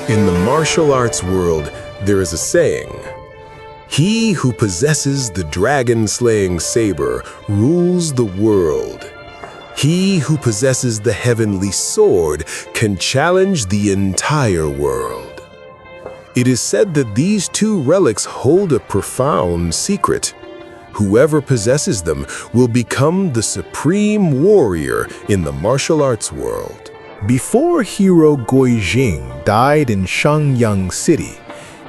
In the martial arts world, there is a saying, "He who possesses the dragon-slaying saber rules the world. He who possesses the heavenly sword can challenge the entire world." It is said that these two relics hold a profound secret. Whoever possesses them will become the supreme warrior in the martial arts world. Before hero Guijing died in Shangyang City,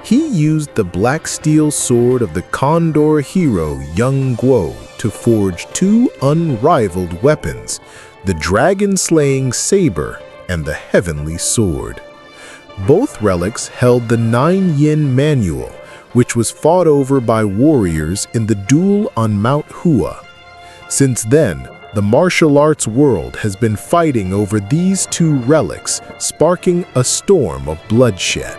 he used the black steel sword of the Condor hero Yang Guo to forge two unrivaled weapons, the dragon-slaying saber and the heavenly sword. Both relics held the 9 Yin manual, which was fought over by warriors in the duel on Mount Hua. Since then, the martial arts world has been fighting over these two relics, sparking a storm of bloodshed.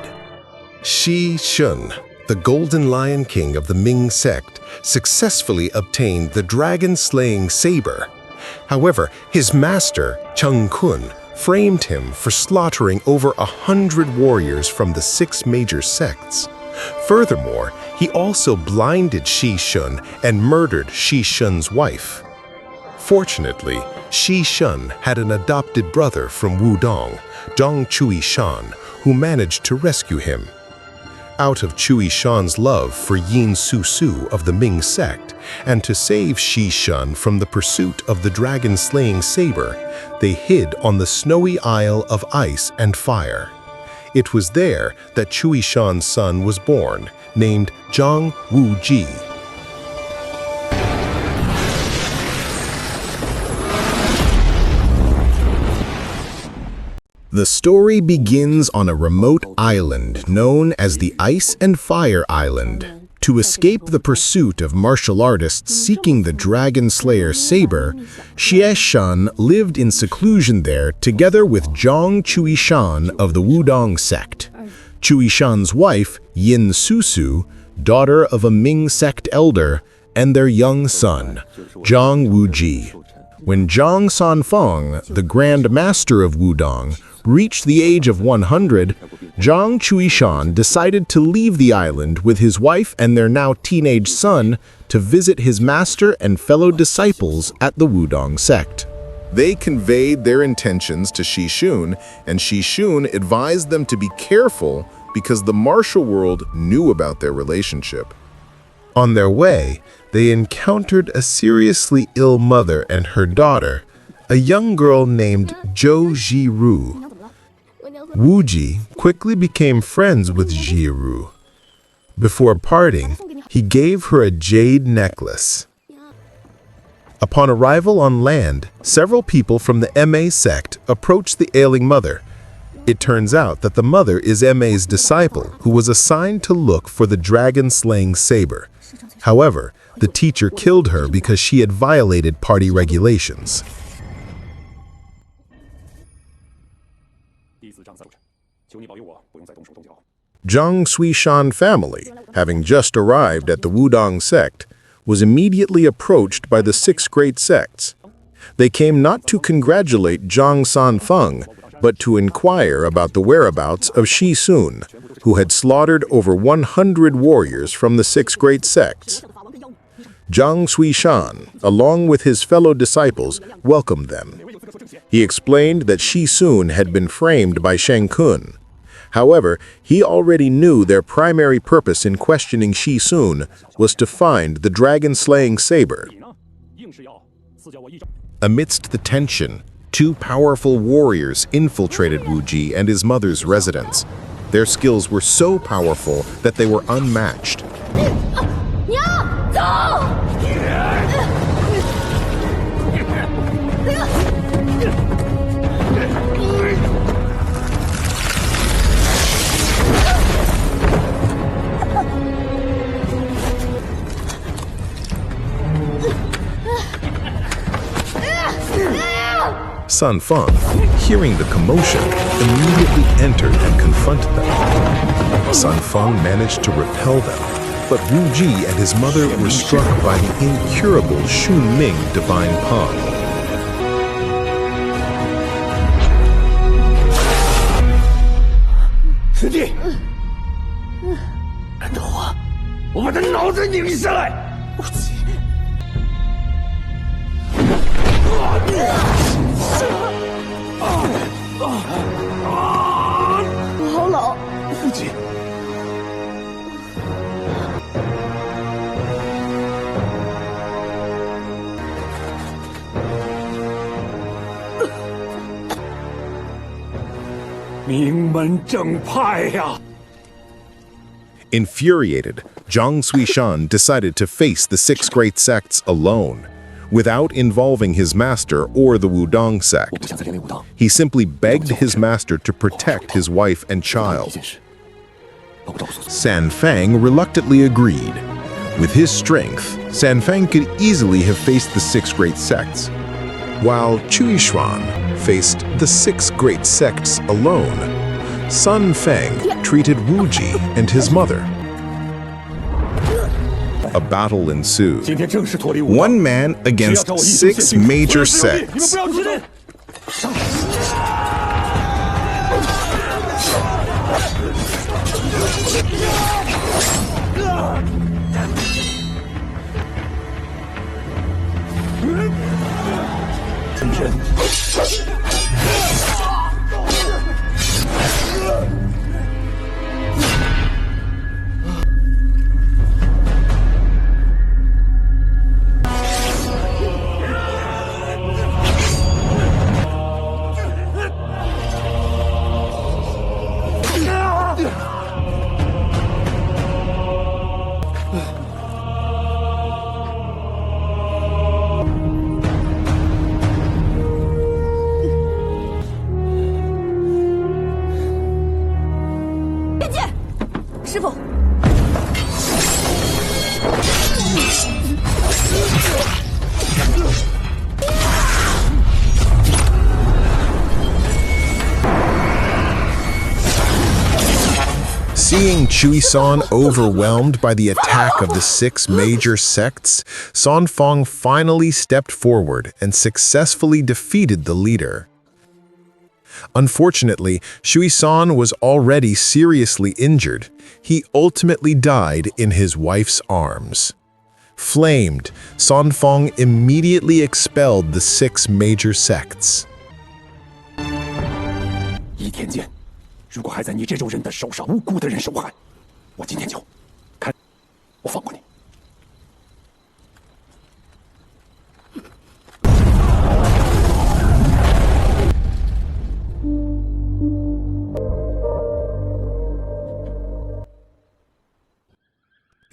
Xie Xun, the Golden Lion King of the Ming Sect, successfully obtained the dragon-slaying saber. However, his master, Cheng Kun, framed him for slaughtering over 100 warriors from the 6 major sects. Furthermore, he also blinded Xie Xun and murdered Xie Xun's wife. Fortunately, Xie Xun had an adopted brother from Wudang, Zhang Cuishan, who managed to rescue him. Out of Cuishan's love for Yin Susu of the Ming Sect, and to save Xie Xun from the pursuit of the dragon-slaying saber, they hid on the snowy Isle of Ice and Fire. It was there that Cuishan's son was born, named Zhang Wuji. The story begins on a remote island known as the Ice and Fire Island. To escape the pursuit of martial artists seeking the Dragon Slayer Saber, Xie Xun lived in seclusion there together with Zhang Cuishan of the Wudang sect. Cuishan's wife, Yin Susu, daughter of a Ming Sect elder, and their young son, Zhang Wuji. When Zhang Sanfeng, the Grand Master of Wudang, reached the age of 100, Zhang Cuishan decided to leave the island with his wife and their now teenage son to visit his master and fellow disciples at the Wudang sect. They conveyed their intentions to Xie Xun, and Xie Xun advised them to be careful because the martial world knew about their relationship. On their way, they encountered a seriously ill mother and her daughter, a young girl named Zhiruo. Wuji quickly became friends with Zhiruo. Before parting, he gave her a jade necklace. Upon arrival on land, several people from the Ma sect approached the ailing mother. It turns out that the mother is Ma's disciple who was assigned to look for the dragon-slaying saber. However, the teacher killed her because she had violated party regulations. Zhang Cuishan family, having just arrived at the Wudang sect, was immediately approached by the Six Great Sects. They came not to congratulate Zhang Sanfeng, but to inquire about the whereabouts of Xie Xun, who had slaughtered over 100 warriors from the Six Great Sects. Zhang Cuishan, along with his fellow disciples, welcomed them. He explained that Xie Xun had been framed by Cheng Kun. However, he already knew their primary purpose in questioning Xie Xun was to find the dragon-slaying saber. Amidst the tension, 2 powerful warriors infiltrated Wuji and his mother's residence. Their skills were so powerful that they were unmatched. Sanfeng, hearing the commotion, immediately entered and confronted them. Sanfeng managed to repel them, but Wuji and his mother were struck by the incurable Xun Ming divine palm. 师弟，敢动我，我把他脑袋拧下来！无忌，我好冷。无忌，名门正派呀！ Infuriated, Zhang Cuishan decided to face the Six Great Sects alone, without involving his master or the Wudang sect. He simply begged his master to protect his wife and child. San Fang reluctantly agreed. With his strength, San Fang could easily have faced the Six Great Sects, while Cuishan faced the Six Great Sects alone. Sun Feng treated Wuji and his mother. A battle ensued. 今天正式脱离武道 One man against 6 major sects. 不要急动！师傅， Seeing Cuishan overwhelmed by the attack of the 6 major sects, San Fang finally stepped forward and successfully defeated the leader. Unfortunately, Cuishan was already seriously injured. He ultimately died in his wife's arms. Flamed, San Fang immediately expelled the 6 major sects. 倚天剑，如果还在你这种人的手上，无辜的人受害，我今天就看我放过你。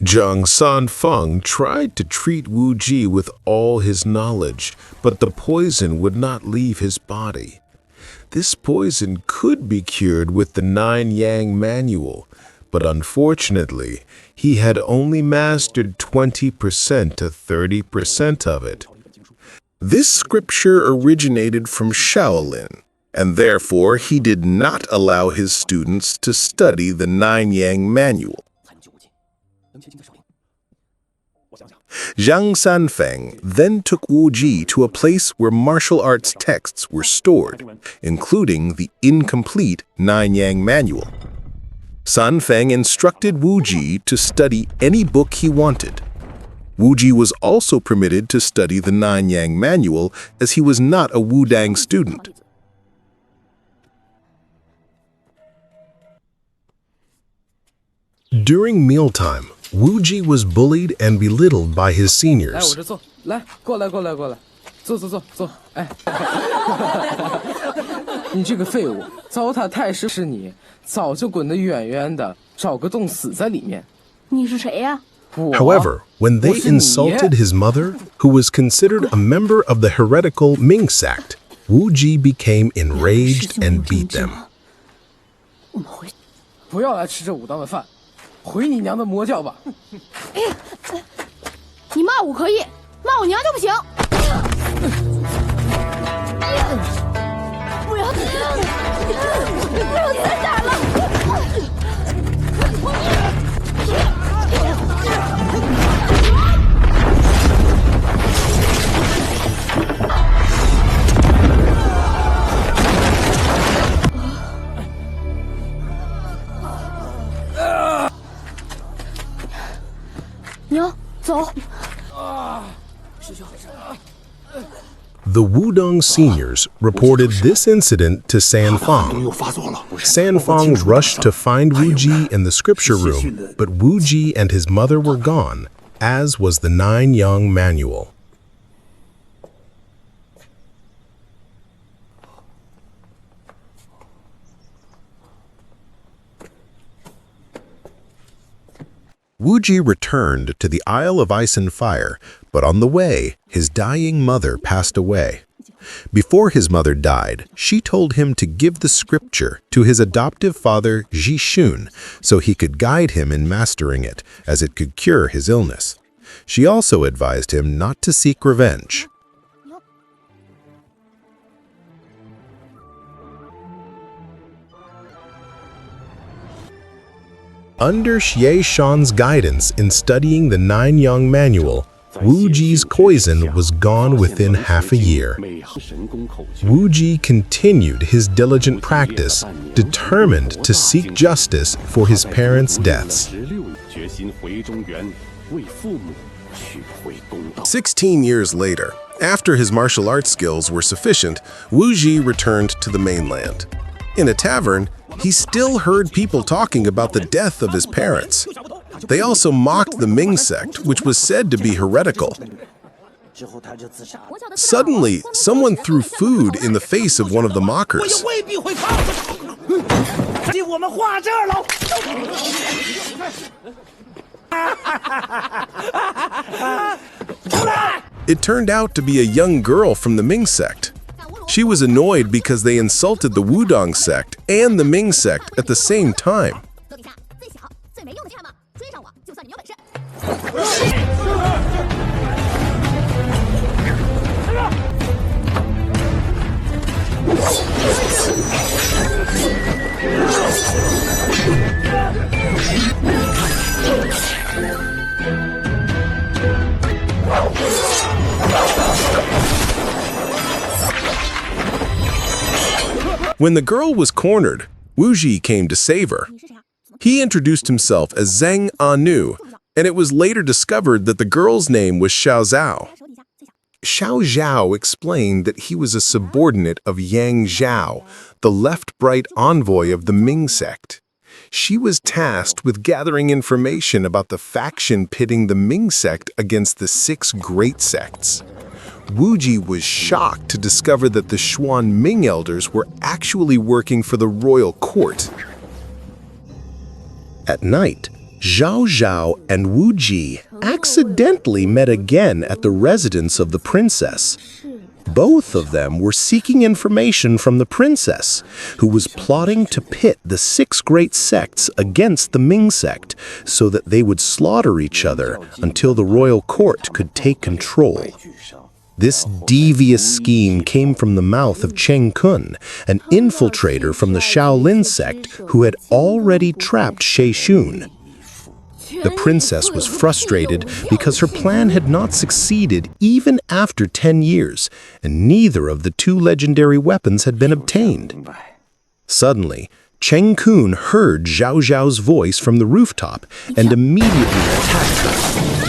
Zhang Sanfeng tried to treat Wu Ji with all his knowledge, but the poison would not leave his body. This poison could be cured with the 9 Yang manual, but unfortunately, he had only mastered 20% to 30% of it. This scripture originated from Shaolin, and therefore he did not allow his students to study the 9 Yang manual. Zhang Sanfeng then took Wu Ji to a place where martial arts texts were stored, including the incomplete 9 Yang manual. Sanfeng instructed Wu Ji to study any book he wanted. Wu Ji was also permitted to study the 9 Yang manual as he was not a Wudang student. During mealtime, Wu Ji was bullied and belittled by his 来，我 seniors. 这坐，来，过来，过来，过来，坐，坐，坐，坐，哎，你这个废物，糟蹋太师是你，早就滚得远远的，找个洞死在里面。你是谁呀？ However, when they insulted his mother, who was considered a member of the heretical Ming Sect, Wu Ji became enraged and beat them. 我们回。不要来吃这武当的饭，回你娘的魔教吧！你骂我可以，骂我娘就不行。不要再打了，不要再打了！ 你娘，走。 The Wudang seniors reported this incident to Sanfang. 又发作了。 Sanfang rushed to find Wuji in the scripture room, but Wuji and his mother were gone, as was the 9 Young manual. Wuji returned to the Isle of Ice and Fire, but on the way, his dying mother passed away. Before his mother died, she told him to give the scripture to his adoptive father Xie Xun so he could guide him in mastering it, as it could cure his illness. She also advised him not to seek revenge. Under Xie Xun's guidance in studying the 9 Young manual, Wuji's poison was gone within half a year. Wuji continued his diligent practice, determined to seek justice for his parents' deaths. 16 years later, after his martial arts skills were sufficient, Wuji returned to the mainland. In a tavern, he still heard people talking about the death of his parents. They also mocked the Ming Sect, which was said to be heretical. Suddenly, someone threw food in the face of one of the mockers. It turned out to be a young girl from the Ming Sect. She was annoyed because they insulted the Wudang sect and the Ming Sect at the same time. When the girl was cornered, Wuji came to save her. He introduced himself as Zhang Anu, and it was later discovered that the girl's name was Xiao Zhao. Xiao Zhao explained that he was a subordinate of Yang Zhao, the left-right envoy of the Ming Sect. She was tasked with gathering information about the faction pitting the Ming Sect against the Six Great Sects. Wuji was shocked to discover that the Xuan Ming elders were actually working for the royal court. At night, Zhao and Wuji accidentally met again at the residence of the princess. Both of them were seeking information from the princess, who was plotting to pit the Six Great Sects against the Ming Sect so that they would slaughter each other until the royal court could take control. This devious scheme came from the mouth of Cheng Kun, an infiltrator from the Shaolin sect who had already trapped Xie Xun. The princess was frustrated because her plan had not succeeded even after 10 years, and neither of the 2 legendary weapons had been obtained. Suddenly, Cheng Kun heard Zhao Zhao's voice from the rooftop and immediately attacked her.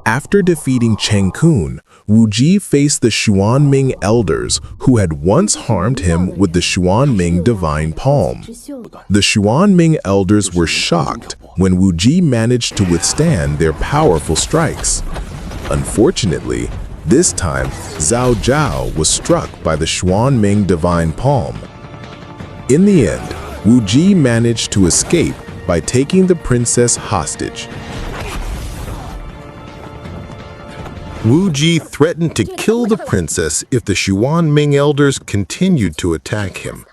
After defeating Cheng Kun, Wuji faced the Xuan Ming elders who had once harmed him with the Xuan Ming divine palm. The Xuan Ming elders were shocked when Wuji managed to withstand their powerful strikes. Unfortunately, this time Zhao was struck by the Xuan Ming divine palm. In the end, Wuji managed to escape by taking the princess hostage. Wuji threatened to kill the princess if the Xuan Ming elders continued to attack him.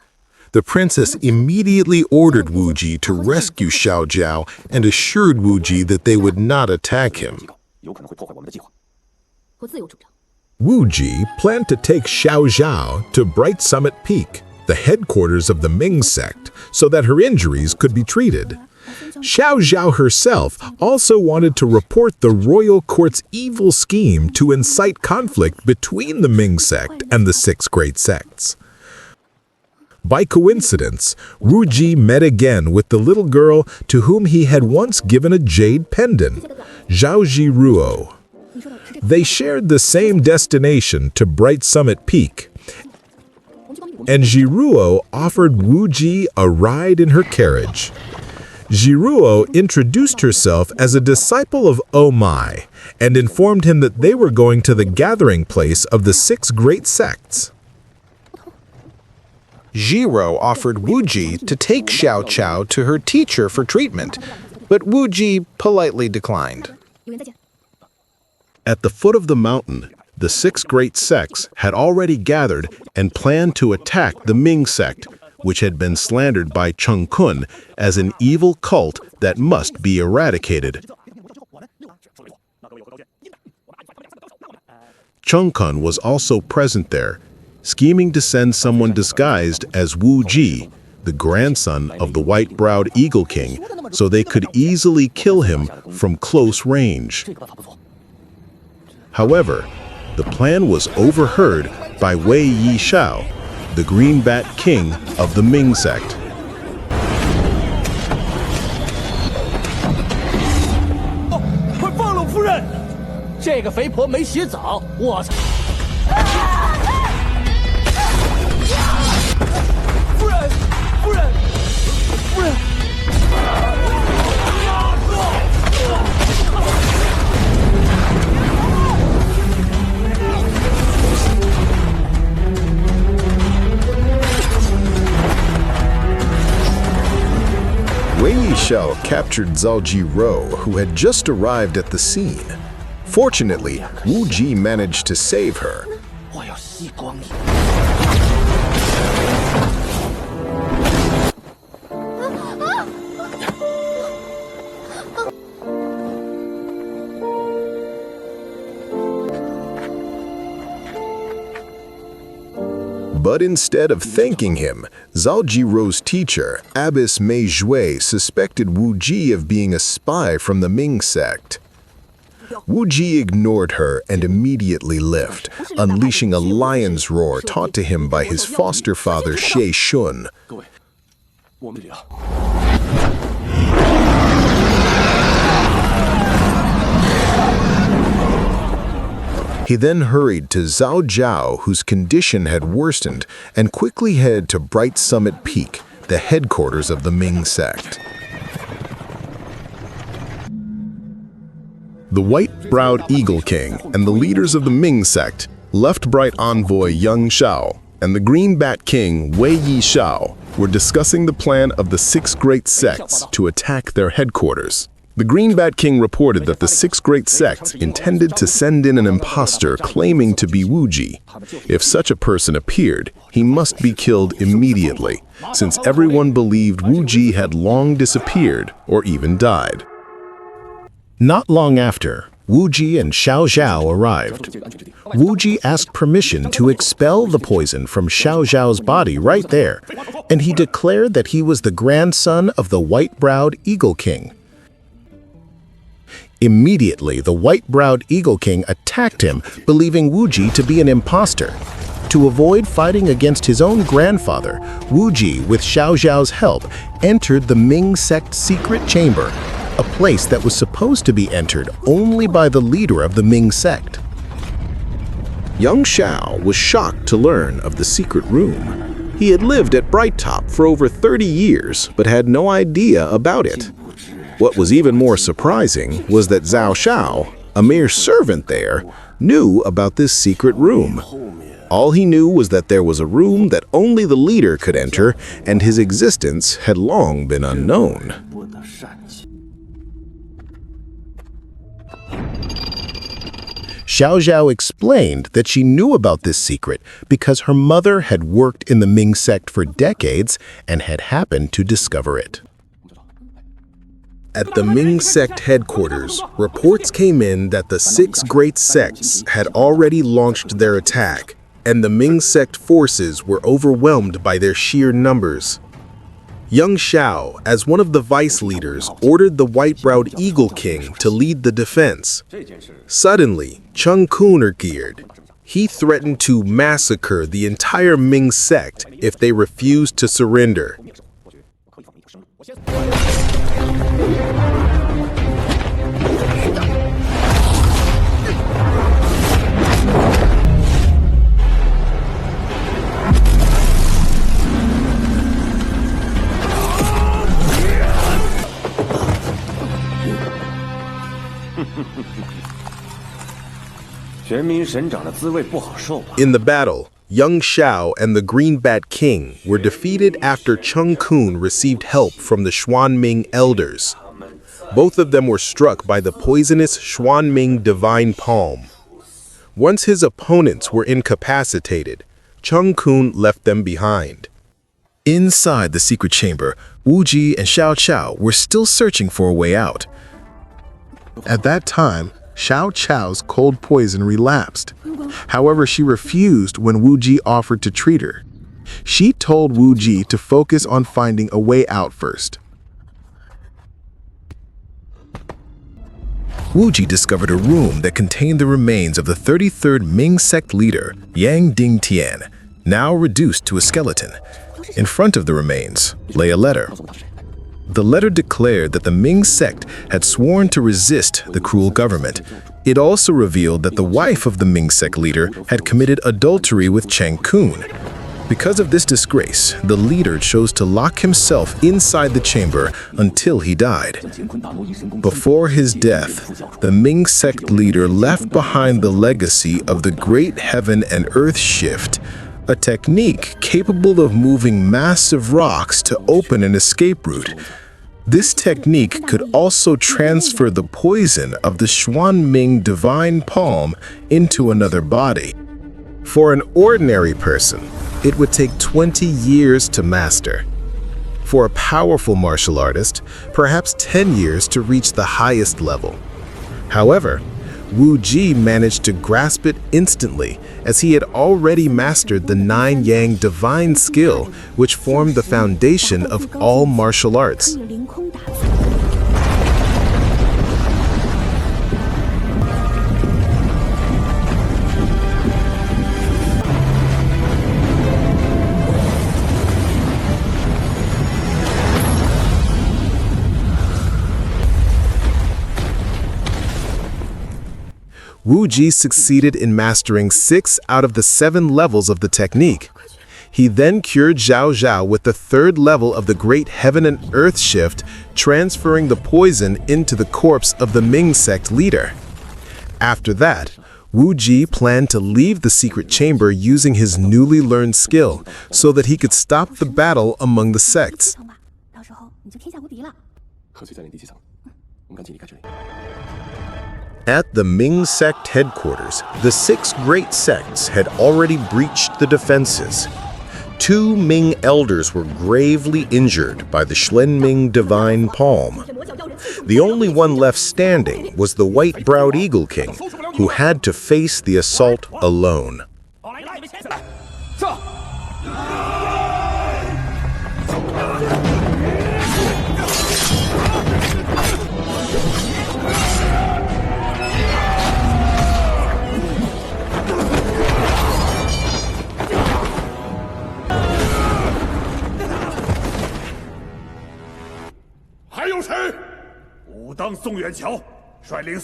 The princess immediately ordered Wuji to rescue Xiao Zhao and assured Wuji that they would not attack him. 有可能会破坏我们的计划。 我自有主张。 Wuji planned to take Xiao Zhao to Bright Summit Peak, the headquarters of the Ming Sect, so that her injuries could be treated. Xiao Zhao herself also wanted to report the royal court's evil scheme to incite conflict between the Ming Sect and the Six Great Sects. By coincidence, Wuji met again with the little girl to whom he had once given a jade pendant, Zhao Zhiruo. They shared the same destination to Bright Summit Peak, and Zhiruo offered Wuji a ride in her carriage. Zhiruo introduced herself as a disciple of Oh Mai and informed him that they were going to the gathering place of the Six Great Sects. Zhiruo offered Wuji to take Xiao Chao to her teacher for treatment, but Wuji politely declined. 有缘再见。 At the foot of the mountain, the Six Great Sects had already gathered and planned to attack the Ming Sect, which had been slandered by Cheng Kun as an evil cult that must be eradicated. Cheng Kun was also present there, scheming to send someone disguised as Wuji, the grandson of the white-browed Eagle King, so they could easily kill him from close range. However, the plan was overheard by Wei Yi Xiao, the Green Bat King of the Ming Sect. 快放了夫人！这个肥婆没洗澡，我操！夫人，夫人，夫人！ Wei Yixiao captured Zhao Zhiruo, who had just arrived at the scene. Fortunately, Wuji managed to save her. 我要吸光你！ But instead of thanking him, Zhao Jiruo's teacher, Abbess Mei Jue, suspected Wuji of being a spy from the Ming Sect. Wuji ignored her and immediately left, unleashing a lion's roar taught to him by his foster father Xie Xun. 各位，我们这里啊。 He then hurried to Zhao Zhao, whose condition had worsened, and quickly headed to Bright Summit Peak, the headquarters of the Ming Sect. The white-browed Eagle King and the leaders of the Ming Sect left Bright Envoy Yang Xiao and the Green Bat King Wei Yi Xiao were discussing the plan of the Six Great Sects to attack their headquarters. The Green Bat King reported that the Six Great Sects intended to send in an impostor claiming to be Wuji. If such a person appeared, he must be killed immediately, since everyone believed Wuji had long disappeared or even died. Not long after, Wuji and Xiao Zhao arrived. Wuji asked permission to expel the poison from Xiao Zhao's body right there, and he declared that he was the grandson of the white-browed Eagle King. Immediately, the white-browed Eagle King attacked him, believing Wuji to be an imposter. To avoid fighting against his own grandfather, Wuji, with Xiao Zhao's help, entered the Ming Sect secret chamber, a place that was supposed to be entered only by the leader of the Ming Sect. Young Xiao was shocked to learn of the secret room. He had lived at Bright Top for over 30 years, but had no idea about it. What was even more surprising was that Zhao Xiao, a mere servant there, knew about this secret room. All he knew was that there was a room that only the leader could enter, and his existence had long been unknown. Xiao Zhao explained that she knew about this secret because her mother had worked in the Ming Sect for decades and had happened to discover it. At the Ming Sect headquarters, reports came in that the Six Great Sects had already launched their attack, and the Ming Sect forces were overwhelmed by their sheer numbers. Young Xiao, as one of the vice leaders, ordered the white-browed Eagle King to lead the defense. Suddenly, Cheng Kun appeared. He threatened to massacre the entire Ming Sect if they refused to surrender. In the battle, young Xiao and the Green Bat King were defeated after Cheng Kun received help from the Xuanming elders. Both of them were struck by the poisonous Xuanming divine palm. Once his opponents were incapacitated, Cheng Kun left them behind. Inside the secret chamber, Wuji and Xiao Qiao were still searching for a way out. At that time, Xiao Qiao's cold poison relapsed. However, she refused when Wuji offered to treat her. She told Wuji to focus on finding a way out first. Wuji discovered a room that contained the remains of the 33rd Ming Sect leader, Yang Dingtian, now reduced to a skeleton. In front of the remains lay a letter. The letter declared that the Ming Sect had sworn to resist the cruel government. It also revealed that the wife of the Ming Sect leader had committed adultery with Cheng Kun. Because of this disgrace, the leader chose to lock himself inside the chamber until he died. Before his death, the Ming Sect leader left behind the legacy of the Great Heaven and Earth Shift, a technique capable of moving massive rocks to open an escape route. This technique could also transfer the poison of the Xuanming divine palm into another body. For an ordinary person, it would take 20 years to master. For a powerful martial artist, perhaps 10 years to reach the highest level. However, Wu Ji managed to grasp it instantly, as he had already mastered the 9 Yang divine skill, which formed the foundation of all martial arts. Wu Ji succeeded in mastering 6 out of the 7 levels of the technique. He then cured Zhao with the 3rd level of the Great Heaven and Earth Shift, transferring the poison into the corpse of the Ming Sect leader. After that, Wu Ji planned to leave the secret chamber using his newly learned skill so that he could stop the battle among the sects. At the Ming Sect headquarters, the 6 Great Sects had already breached the defenses. 2 Ming elders were gravely injured by the Xuanming divine palm. The only one left standing was the white-browed Eagle King, who had to face the assault alone. Wudang 宋远桥率领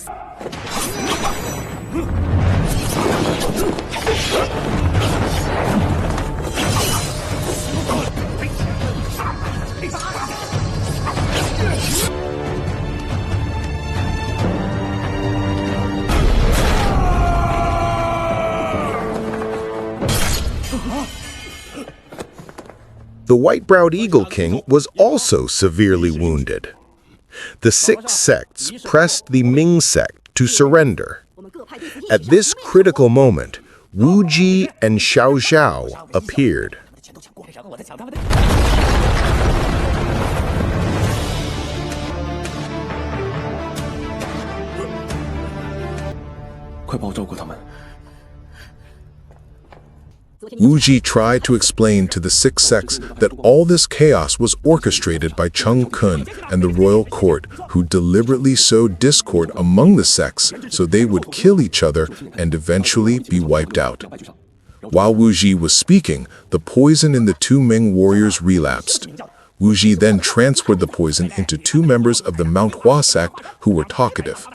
The white-browed Eagle King was also severely wounded. The 6 sects pressed the Ming Sect to surrender. At this critical moment, Wuji and Xiao Zhao appeared. 快帮我照顾他们。 Wuji tried to explain to the Six Sects that all this chaos was orchestrated by Cheng Kun and the royal court, who deliberately sowed discord among the sects so they would kill each other and eventually be wiped out. While Wuji was speaking, the poison in the two Ming warriors relapsed. Wuji then transferred the poison into two members of the Mount Hua sect who were talkative.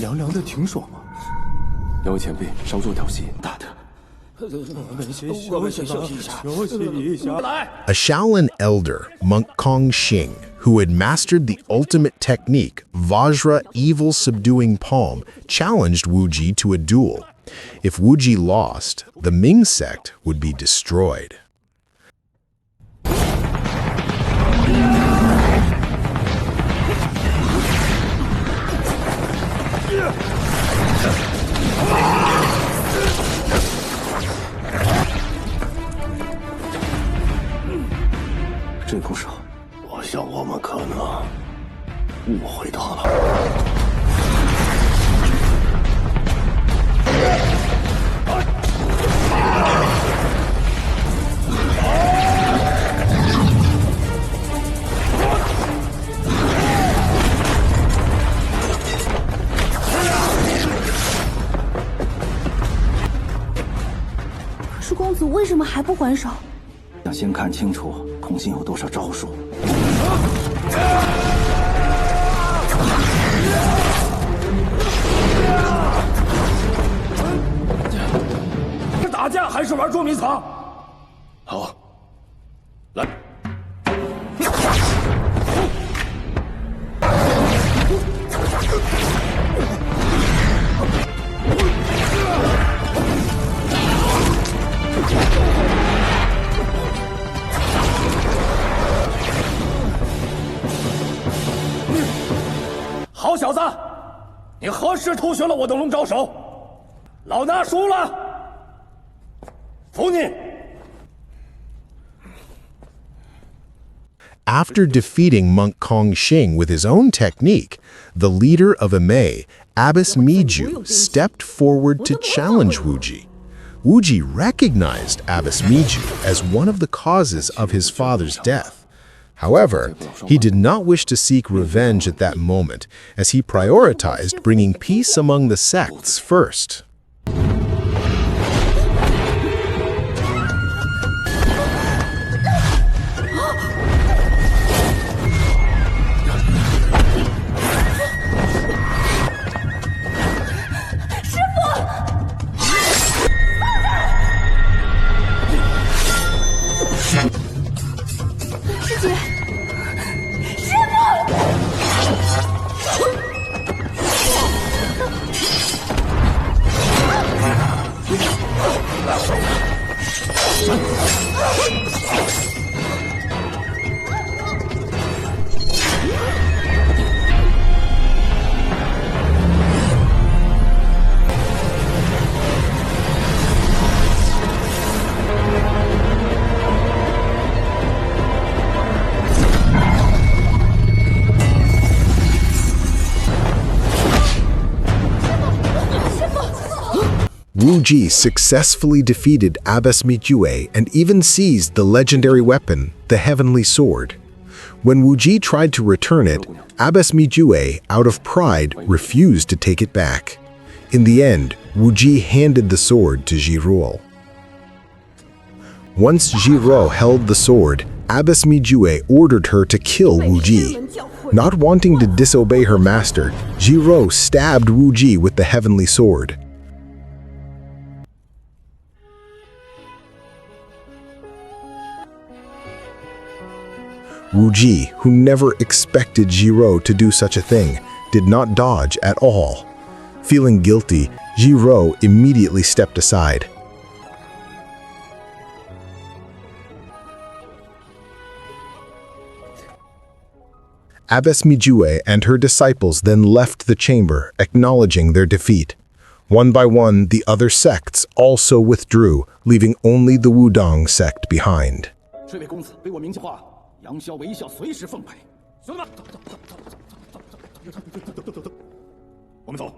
凉凉的挺爽啊！两位前辈稍作调戏，大的。A Shaolin elder, Monk Kong Xing, who had mastered the ultimate technique, Vajra Evil Subduing Palm, challenged Wuji to a duel. If Wuji lost, the Ming Sect would be destroyed. Cheng Kun少，我想我们可能误会他了。可是公子为什么还不还手？ 想先看清楚孔信有多少招数。是打架还是玩捉迷藏？好，来。好小子，你何时偷学了我的龙爪手？老衲输了，服你。 After defeating Monk Kong Xing with his own technique, the leader of Amei, Abbess Miju, stepped forward to challenge Wuji. Wuji recognized Abbess Miju as one of the causes of his father's death. However, he did not wish to seek revenge at that moment, as he prioritized bringing peace among the sects first. Wuji successfully defeated Abbess Mijue and even seized the legendary weapon, the Heavenly Sword. When Wuji tried to return it, Abbess Mijue, out of pride, refused to take it back. In the end, Wuji handed the sword to Zhiruo. Once Zhiruo held the sword, Abbess Mijue ordered her to kill Wuji. Not wanting to disobey her master, Zhiruo stabbed Wuji with the Heavenly Sword. Wuji, who never expected Zhiruo to do such a thing, did not dodge at all. Feeling guilty, Zhiruo immediately stepped aside. Abbess Mijue and her disciples then left the chamber, acknowledging their defeat. One by one, the other sects also withdrew, leaving only the Wudang sect behind. 这位公子被我铭记化，杨逍为校随时奉陪。兄弟们，走，我们走，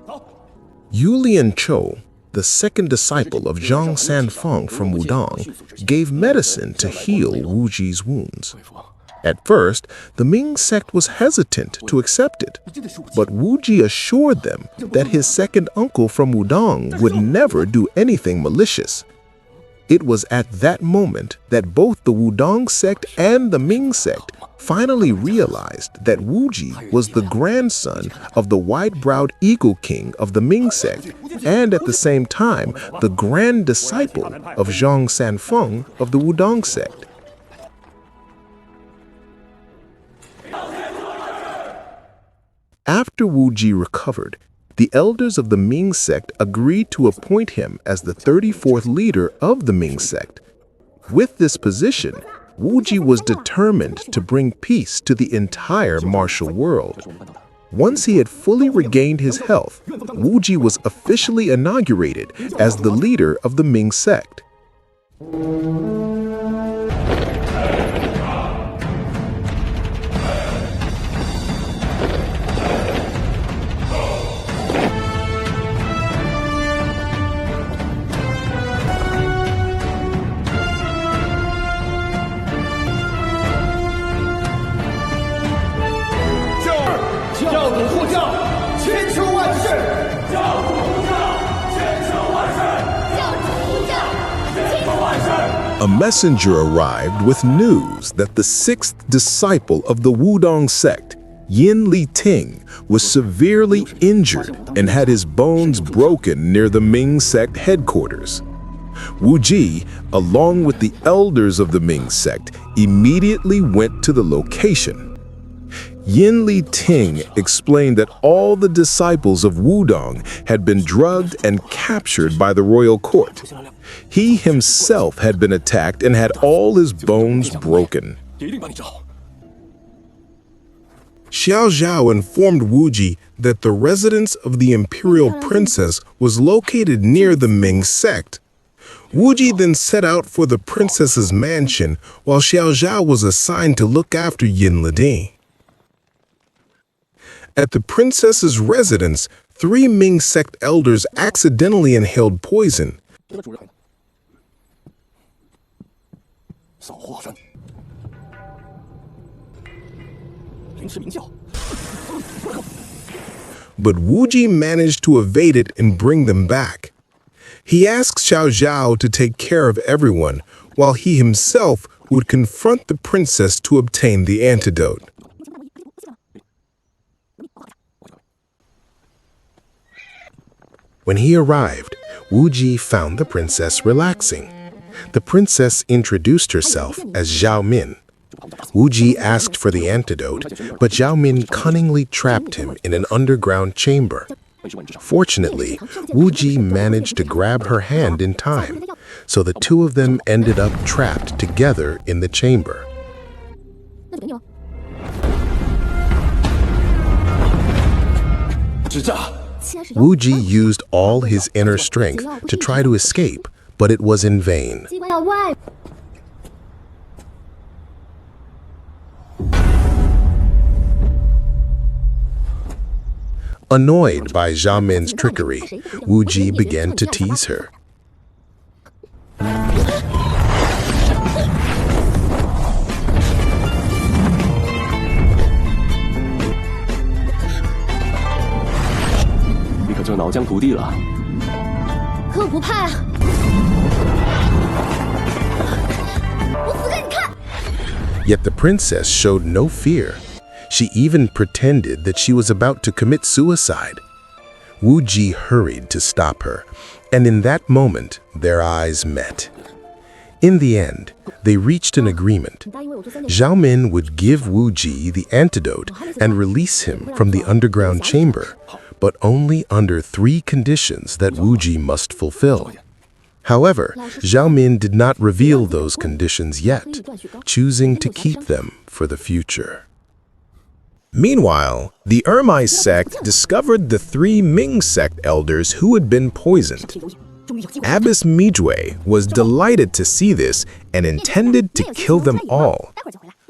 走。 Yulian Chou, the second disciple of Zhang Sanfeng from Wudang, gave medicine to heal Wuji's wounds. At first, the Ming sect was hesitant to accept it, but Wuji assured them that his second uncle from Wudang would never do anything malicious. It was at that moment that both the Wudang sect and the Ming sect finally realized that Wuji was the grandson of the white-browed Eagle King of the Ming sect, and at the same time, the grand disciple of Zhang Sanfeng of the Wudang sect. After Wuji recovered, the elders of the Ming sect agreed to appoint him as the 34th leader of the Ming sect. With this position, Wuji was determined to bring peace to the entire martial world. Once he had fully regained his health, Wuji was officially inaugurated as the leader of the Ming sect. A messenger arrived with news that the sixth disciple of the Wudang sect, Yin Li Ting, was severely injured and had his bones broken near the Ming sect headquarters. Wuji, along with the elders of the Ming sect, immediately went to the location. Yin Li Ting explained that all the disciples of Wudang had been drugged and captured by the royal court. He himself had been attacked and had all his bones broken. Xiao Zhao informed Wuji that the residence of the imperial princess was located near the Ming sect. Wuji then set out for the princess's mansion, while Xiao Zhao was assigned to look after Yin Li Ting. At the princess's residence, 3 Ming sect elders accidentally inhaled poison. But Wuji managed to evade it and bring them back. He asked Xiao Zhao to take care of everyone, while he himself would confront the princess to obtain the antidote. When he arrived, Wuji found the princess relaxing. The princess introduced herself as Xiao Min. Wuji asked for the antidote, but Xiao Min cunningly trapped him in an underground chamber. Fortunately, Wuji managed to grab her hand in time, so the two of them ended up trapped together in the chamber. Wuji used all his inner strength to try to escape, but it was in vain. Annoyed by Xiao Min's trickery, Wuji began to tease her. Yet the princess showed no fear. She even pretended that she was about to commit suicide. Wuji hurried to stop her, and in that moment, their eyes met. In the end, they reached an agreement. Xiao Min would give Wuji the antidote and release him from the underground chamber, but only under 3 conditions that Wuji must fulfill. However, Xiao Min did not reveal those conditions yet, choosing to keep them for the future. Meanwhile, the Ermai sect discovered the 3 Ming Sect elders who had been poisoned. Abbess Mijue was delighted to see this and intended to kill them all.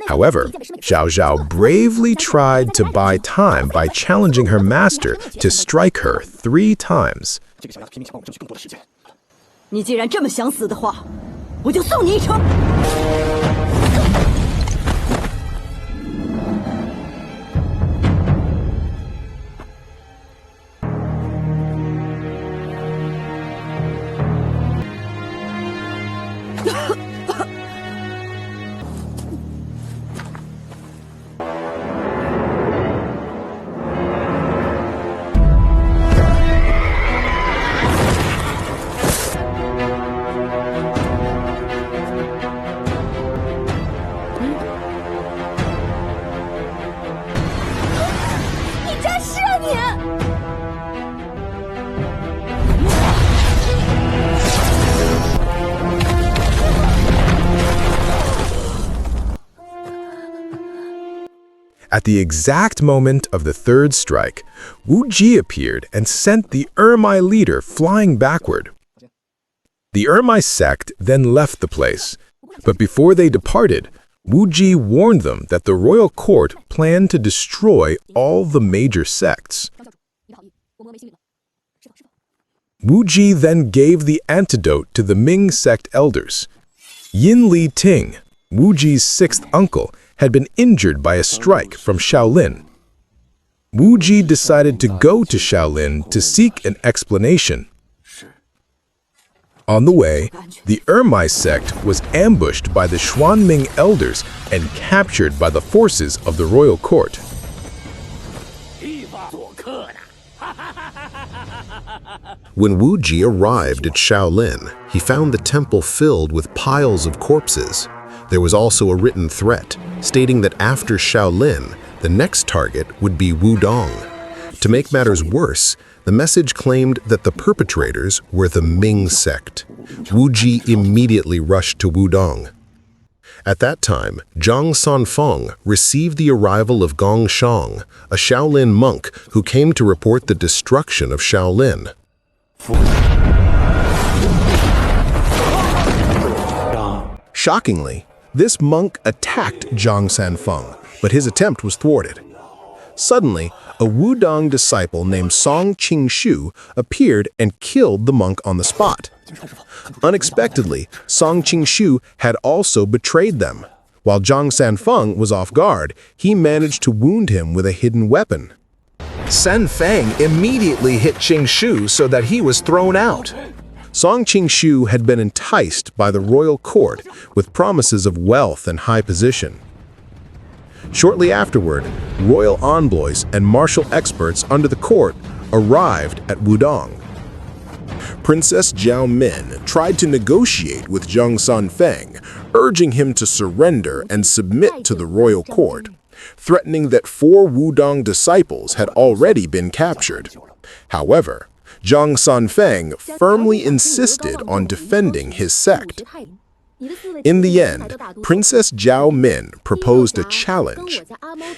However, Zhao bravely tried to buy time by challenging her master to strike her 3 times. 你既然这么想死的话，我就送你一程。 At the exact moment of the 3rd strike, Wuji appeared and sent the Ermai leader flying backward. The Ermai sect then left the place, but before they departed, Wuji warned them that the royal court planned to destroy all the major sects. Wuji then gave the antidote to the Ming sect elders. Yin Li Ting, Wuji's 6th uncle, had been injured by a strike from Shaolin. Wuji decided to go to Shaolin to seek an explanation. On the way, the Ermai sect was ambushed by the Xuanming elders and captured by the forces of the royal court. When Wuji arrived at Shaolin, he found the temple filled with piles of corpses. There was also a written threat, stating that after Shaolin, the next target would be Wudang. To make matters worse, the message claimed that the perpetrators were the Ming Sect. Wuji immediately rushed to Wudang. At that time, Zhang Sanfeng received the arrival of Gong Shang, a Shaolin monk who came to report the destruction of Shaolin. Shockingly, this monk attacked Zhang Sanfeng, but his attempt was thwarted. Suddenly, a Wudang disciple named Song Qingshu appeared and killed the monk on the spot. Unexpectedly, Song Qingshu had also betrayed them. While Zhang Sanfeng was off guard, he managed to wound him with a hidden weapon. Sanfeng immediately hit Qingshu so that he was thrown out. Song Qingshu had been enticed by the royal court with promises of wealth and high position. Shortly afterward, royal envoys and martial experts under the court arrived at Wudang. Princess Zhao Min tried to negotiate with Zhang Sanfeng, urging him to surrender and submit to the royal court, threatening that 4 Wudang disciples had already been captured. However, Zhang Sanfeng firmly insisted on defending his sect. In the end, Princess Zhao Min proposed a challenge.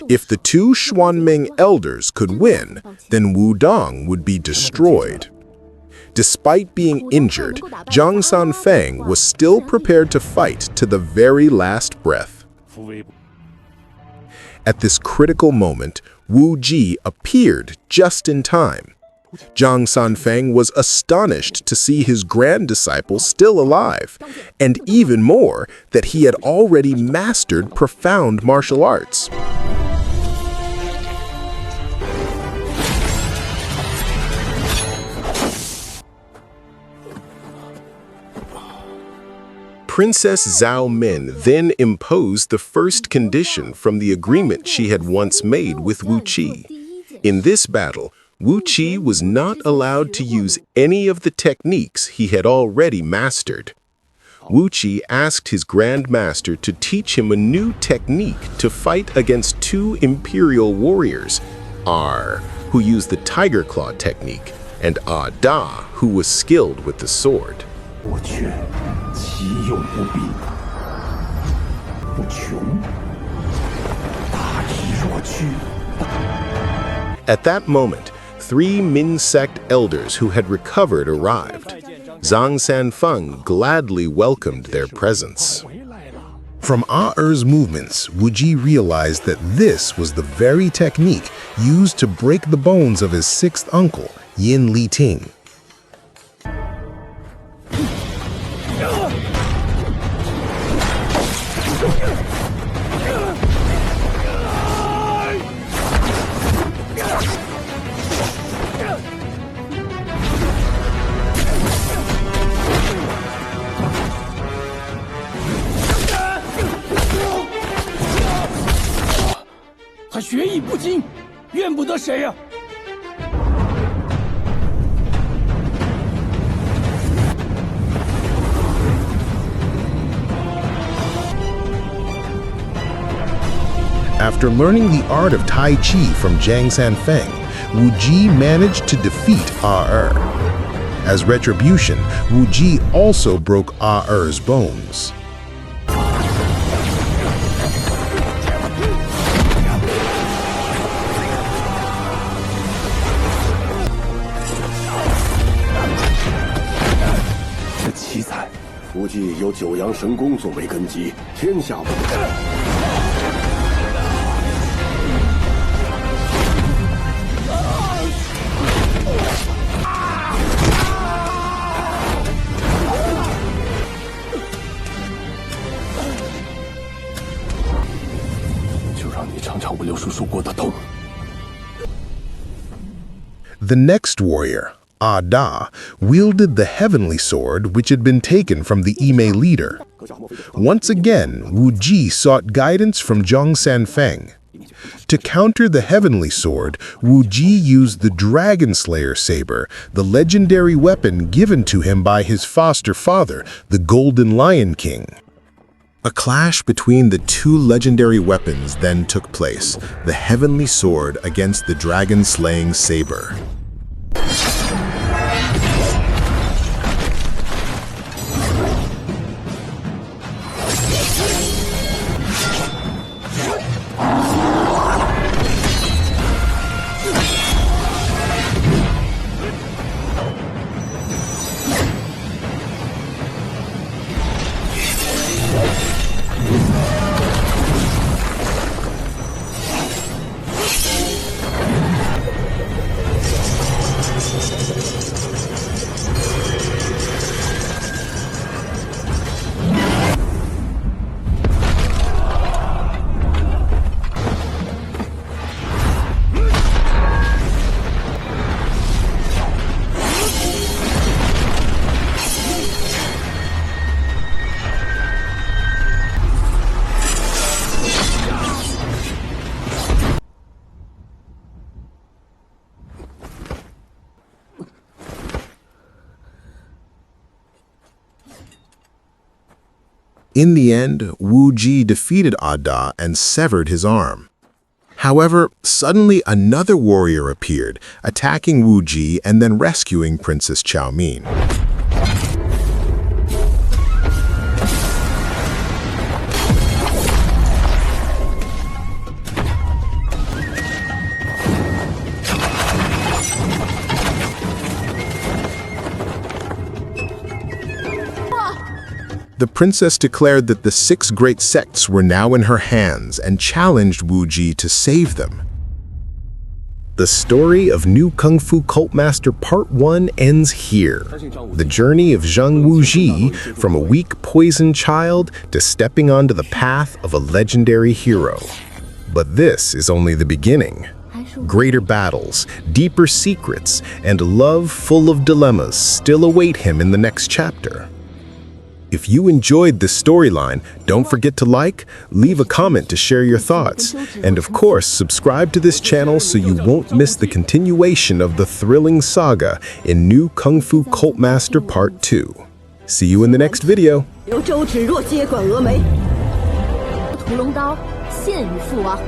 If the 2 Xuanming elders could win, then Wudang would be destroyed. Despite being injured, Zhang Sanfeng was still prepared to fight to the very last breath. At this critical moment, Wu Ji appeared just in time. Zhang Sanfeng was astonished to see his grand disciple still alive, and even more, that he had already mastered profound martial arts. Princess Zhao Min then imposed the first condition from the agreement she had once made with Wu Qi. In this battle, Wu Qi was not allowed to use any of the techniques he had already mastered. Wu Qi asked his Grand Master to teach him a new technique to fight against 2 imperial warriors, R, who used the Tiger Claw technique, and Da, who was skilled with the sword. 我却其用不弊，不穷，大体若屈， At that moment, 3 Ming Sect elders who had recovered arrived. Zhang Sanfeng gladly welcomed their presence. From Ah Er's movements, Wuji realized that this was the very technique used to break the bones of his 6th uncle, Yin Li Ting. After learning the art of Tai Chi from Zhang Sanfeng, Wuji managed to defeat Ah Er. As retribution, Wuji also broke Ah Er's bones. The next warrior, Ah Da, wielded the heavenly sword which had been taken from the Ime leader. Once again, Wuji sought guidance from Zhang Sanfeng. To counter the heavenly sword, Wuji used the Dragon Slayer Saber, the legendary weapon given to him by his foster father, the Golden Lion King. A clash between the 2 legendary weapons then took place, the heavenly sword against the dragon-slaying saber. In the end, Wuji defeated Ah Da and severed his arm. However, suddenly another warrior appeared, attacking Wuji and then rescuing Princess Xiao Min. The princess declared that the 6 Great Sects were now in her hands and challenged Wuji to save them. The story of New Kungfu Cult Master Part 1 ends here. The journey of Zhang Wuji from a weak poison child to stepping onto the path of a legendary hero. But this is only the beginning. Greater battles, deeper secrets, and love full of dilemmas still await him in the next chapter. If you enjoyed this storyline, don't forget to like, leave a comment to share your thoughts, and of course, subscribe to this channel so you won't miss the continuation of the thrilling saga in New Kungfu Cult Master Part 2. See you in the next video. 由周芷若接管峨眉，屠龙刀现于父王。